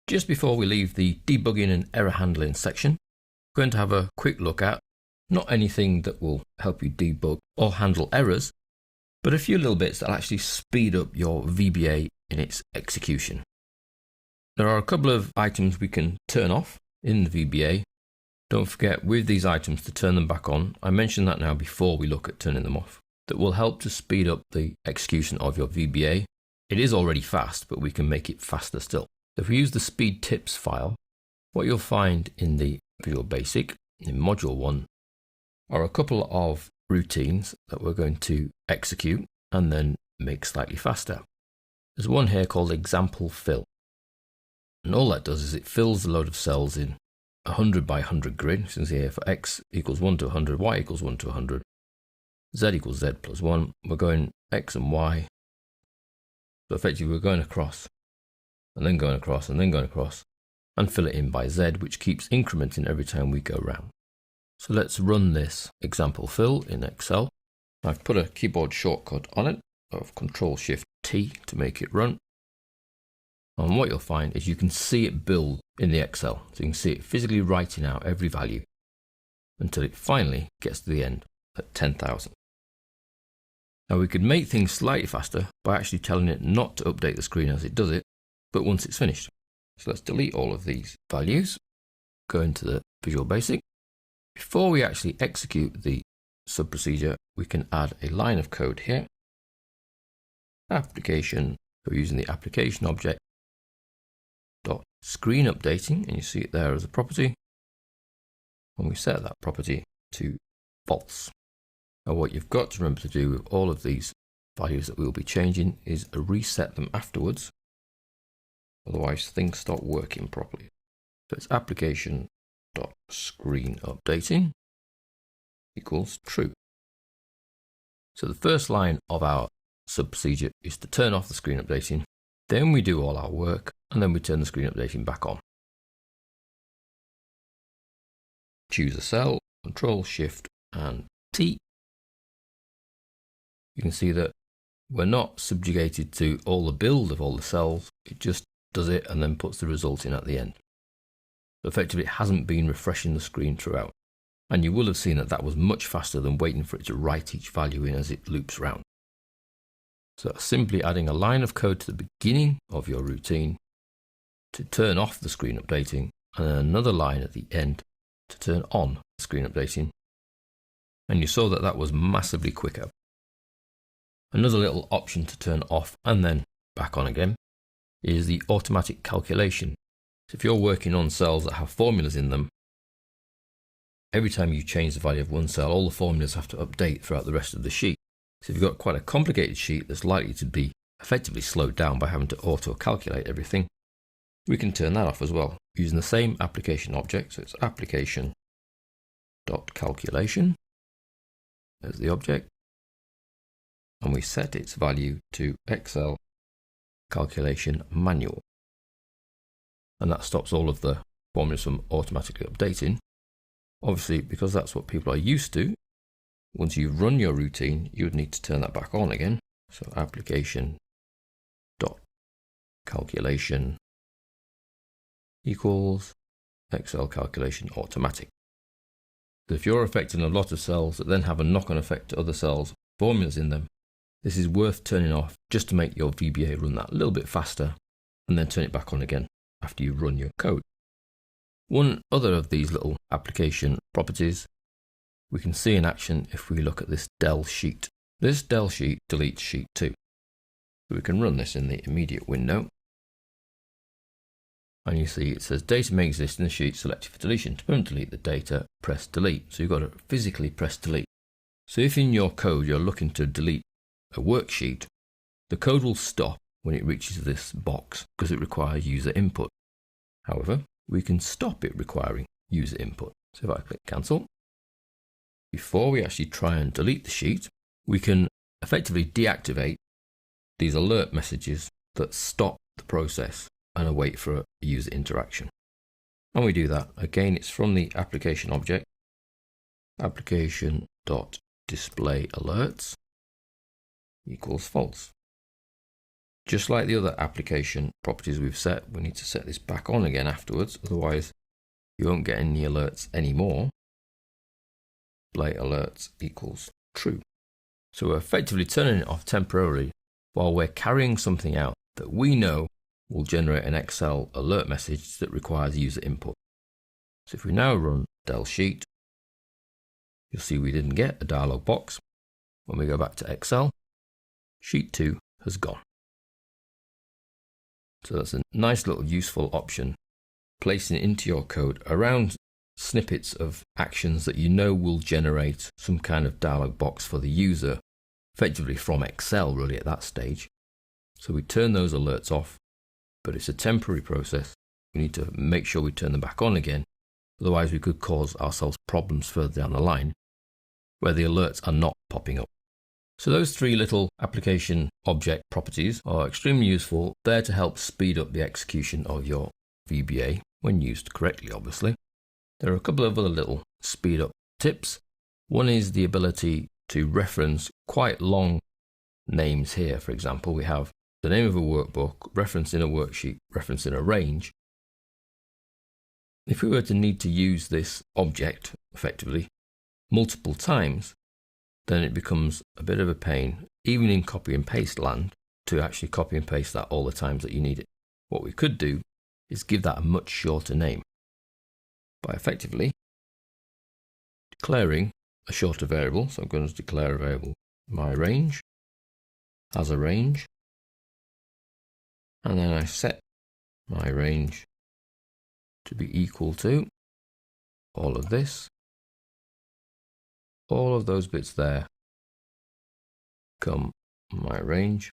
Just before we leave the debugging and error handling section, we're going to have a quick look at not anything that will help you debug or handle errors, but a few little bits that actually speed up your VBA in its execution. There are a couple of items we can turn off in the VBA. Don't forget with these items to turn them back on. I mentioned that now before we look at turning them off. That will help to speed up the execution of your VBA. It is already fast, but we can make it faster still. If we use the speed tips file, what you'll find in the Visual Basic, in Module 1, are a couple of routines that we're going to execute and then make slightly faster. There's one here called Example Fill. And all that does is it fills a load of cells in 100 by 100 grid. So you can see here for x equals 1 to 100, y equals 1 to 100, z equals z plus 1. We're going x and y. So effectively we're going across and then going across and then going across and fill it in by z, which keeps incrementing every time we go around. So let's run this example fill in Excel. I've put a keyboard shortcut on it of Control-Shift-T to make it run. And what you'll find is you can see it build in the Excel. So you can see it physically writing out every value until it finally gets to the end at 10,000. Now we could make things slightly faster by actually telling it not to update the screen as it does it, but once it's finished. So let's delete all of these values, go into the Visual Basic. Before we actually execute the sub-procedure, we can add a line of code here. Application, we're using the application object dot screen updating, and you see it there as a property. And we set that property to false. Now what you've got to remember to do with all of these values that we'll be changing is reset them afterwards. Otherwise things stop working properly. So it's application dot screen updating equals true. So the first line of our sub procedure is to turn off the screen updating. Then we do all our work and then we turn the screen updating back on. Choose a cell, Control-Shift and T. You can see that we're not subjugated to all the build of all the cells. It just does it and then puts the result in at the end. So effectively it hasn't been refreshing the screen throughout. And you will have seen that that was much faster than waiting for it to write each value in as it loops around. So simply adding a line of code to the beginning of your routine to turn off the screen updating, and then another line at the end to turn on the screen updating. And you saw that that was massively quicker. Another little option to turn off and then back on again is the automatic calculation. So if you're working on cells that have formulas in them, every time you change the value of one cell, all the formulas have to update throughout the rest of the sheet. So if you've got quite a complicated sheet that's likely to be effectively slowed down by having to auto-calculate everything, we can turn that off as well using the same application object. So it's application.calculation as the object, and we set its value to Excel calculation manual. And that stops all of the formulas from automatically updating. Obviously, because that's what people are used to, once you run your routine, you would need to turn that back on again. So application.calculation equals Excel calculation automatic. So if you're affecting a lot of cells that then have a knock-on effect to other cells, formulas in them, this is worth turning off just to make your VBA run that a little bit faster and then turn it back on again after you run your code. One other of these little application properties we can see in action if we look at this del sheet. This del sheet deletes sheet 2. So we can run this in the immediate window. And you see it says data may exist in the sheet selected for deletion. To permanently delete the data, press delete. So you've got to physically press delete. So if in your code you're looking to delete a worksheet, the code will stop when it reaches this box because it requires user input. However, we can stop it requiring user input. So if I click cancel, before we actually try and delete the sheet, we can effectively deactivate these alert messages that stop the process and await for a user interaction. And we do that. Again, it's from the application object, application.displayAlerts equals false. Just like the other application properties we've set, we need to set this back on again afterwards, otherwise you won't get any alerts anymore. Display alerts equals true. So we're effectively turning it off temporarily while we're carrying something out that we know will generate an Excel alert message that requires user input. So if we now run del sheet, you'll see we didn't get a dialog box. When we go back to Excel, sheet 2 has gone. So that's a nice little useful option, placing it into your code around snippets of actions that you know will generate some kind of dialog box for the user, effectively from Excel really at that stage. So we turn those alerts off, but it's a temporary process. We need to make sure we turn them back on again, otherwise we could cause ourselves problems further down the line where the alerts are not popping up. So those three little application object properties are extremely useful. They're to help speed up the execution of your VBA when used correctly, obviously. There are a couple of other little speed up tips. One is the ability to reference quite long names here. For example, we have the name of a workbook, reference in a worksheet, reference in a range. If we were to need to use this object effectively multiple times, then it becomes a bit of a pain, even in copy and paste land, to actually copy and paste that all the times that you need it. What we could do is give that a much shorter name by effectively declaring a shorter variable. So I'm going to declare a variable my range as a range, and then I set my range to be equal to all of this. All of those bits there become my range.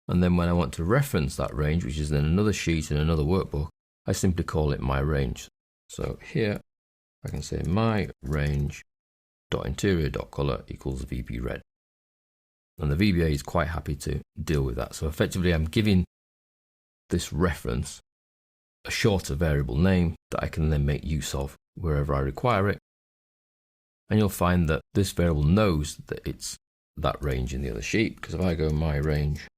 And then when I want to reference that range, which is in another sheet in another workbook, I simply call it my range. So here I can say my range.interior.color equals VB red. And the VBA is quite happy to deal with that. So effectively I'm giving this reference a shorter variable name that I can then make use of wherever I require it. And you'll find that this variable knows that it's that range in the other sheet, because if I go my range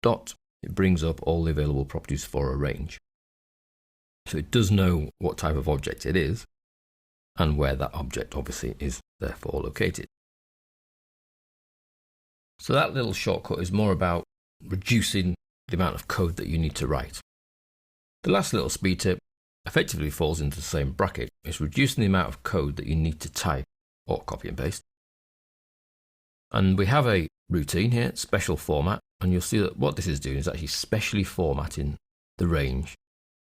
dot, it brings up all the available properties for a range. So it does know what type of object it is and where that object obviously is therefore located. So that little shortcut is more about reducing the amount of code that you need to write. The last little speed tip effectively falls into the same bracket. It's reducing the amount of code that you need to type or copy and paste. And we have a routine here, special format, and you'll see that what this is doing is actually specially formatting the range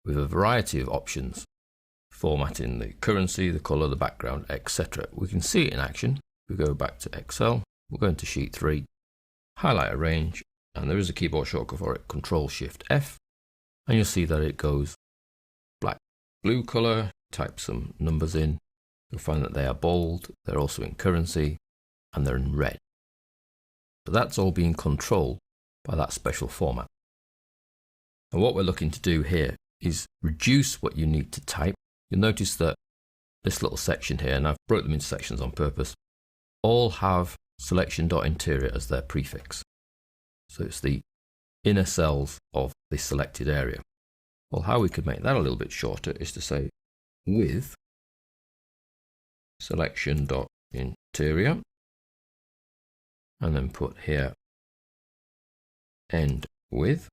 with a variety of options, formatting the currency, the color, the background, etc. We can see it in action. We go back to Excel, we'll go into sheet 3, highlight a range, and there is a keyboard shortcut for it, Control-Shift-F, and you'll see that it goes black, blue color, type some numbers in, you'll find that they are bold, they're also in currency, and they're in red. So that's all being controlled by that special format. And what we're looking to do here is reduce what you need to type. You'll notice that this little section here, and I've broke them into sections on purpose, all have selection.interior as their prefix. So it's the inner cells of the selected area. Well, how we could make that a little bit shorter is to say with selection.interior, and then put here end with.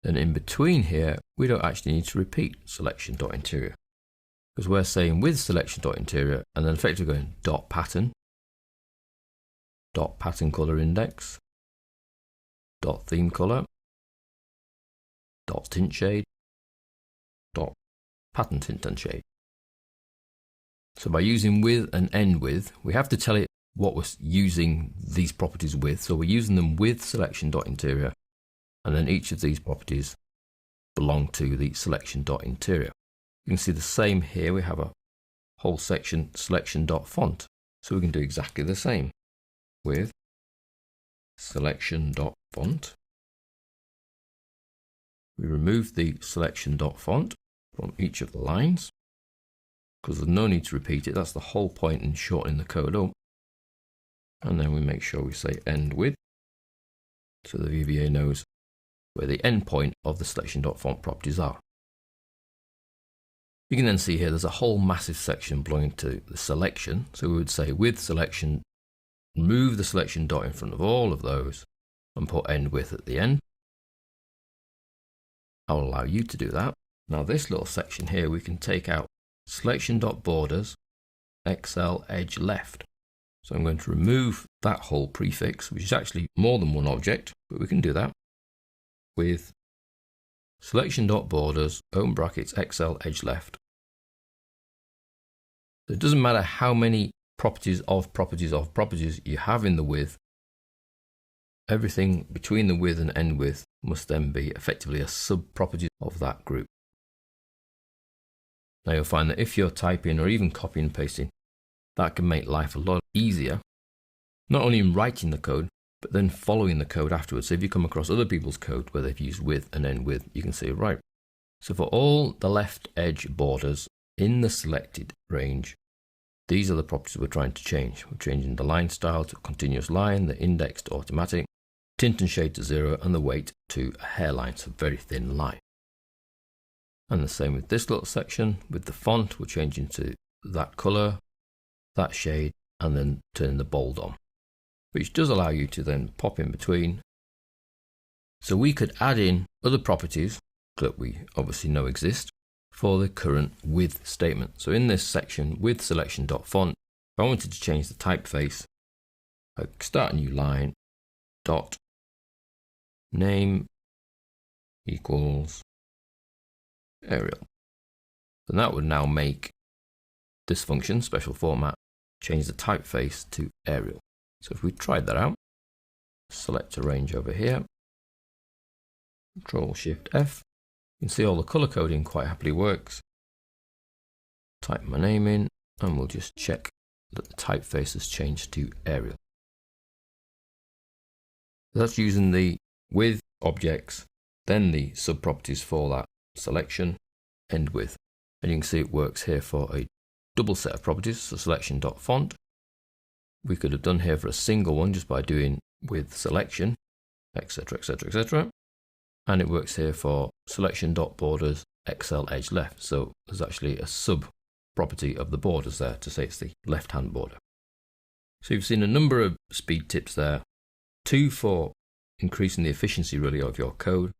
Then in between here, we don't actually need to repeat selection.interior, because we're saying with selection.interior and then effectively going dot pattern color index, dot theme color, dot tint shade, dot pattern tint and shade. So by using with and end with, we have to tell it what we're using these properties with. So we're using them with selection.interior, and then each of these properties belong to the selection.interior. You can see the same here. We have a whole section selection.font. So we can do exactly the same with selection.font. We remove the selection.font from each of the lines because there's no need to repeat it. That's the whole point in shortening the code up. And then we make sure we say end with. so the VBA knows where the endpoint of the selection.font properties are. You can then see here there's a whole massive section belonging to the selection. So we would say with selection, remove the selection dot in front of all of those and put end with at the end. I'll allow you to do that. Now this little section here, we can take out selection.borders, Excel edge left. So I'm going to remove that whole prefix, which is actually more than one object, but we can do that with selection.borders, open brackets, Excel edge left. So it doesn't matter how many properties of properties of properties you have in the with, everything between the with and end with must then be effectively a sub-property of that group. Now you'll find that if you're typing or even copying and pasting, that can make life a lot easier, not only in writing the code, but then following the code afterwards. So if you come across other people's code where they've used with and end with, you can see, right, so for all the left edge borders in the selected range, these are the properties we're trying to change. We're changing the line style to a continuous line, the index to automatic, tint and shade to 0, and the weight to a hairline, so very thin line. And the same with this little section. With the font, we're changing to that color, that shade, and then turning the bold on, which does allow you to then pop in between. So we could add in other properties that we obviously know exist for the current with statement. So in this section, with selection.font, if I wanted to change the typeface, I could start a new line, dot, name equals Arial. And that would now make this function, special format, change the typeface to Arial. So if we tried that out, select a range over here, Control Shift F, you can see all the color coding quite happily works. Type my name in and we'll just check that the typeface has changed to Arial. That's using the with objects, then the sub-properties for that selection, end with. And you can see it works here for a double set of properties, so selection.font. We could have done here for a single one just by doing with selection, etc, etc, etc. And it works here for selection.borders, Excel edge left. So there's actually a sub property of the borders there to say it's the left-hand border. So you've seen a number of speed tips there. 2 for increasing the efficiency really of your code,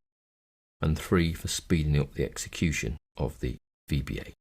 and 3 for speeding up the execution of the VBA.